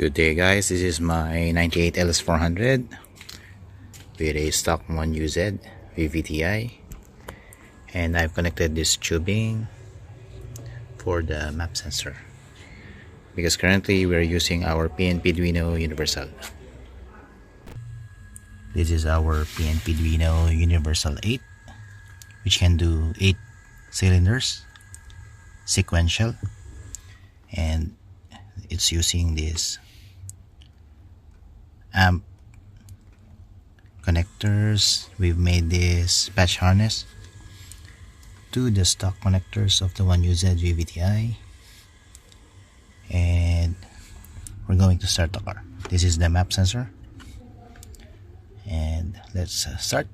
Good day guys, this is my 98 LS400 with a stock 1UZ VVTI, and I've connected this tubing for the map sensor because currently we're using our PnPduino Universal. This is our PnPduino Universal8, which can do 8 cylinders sequential, and it's using this amp connectors. We've made this patch harness to the stock connectors of the 1UZ VVTI, and we're going to start the car. This is the map sensor, and let's start.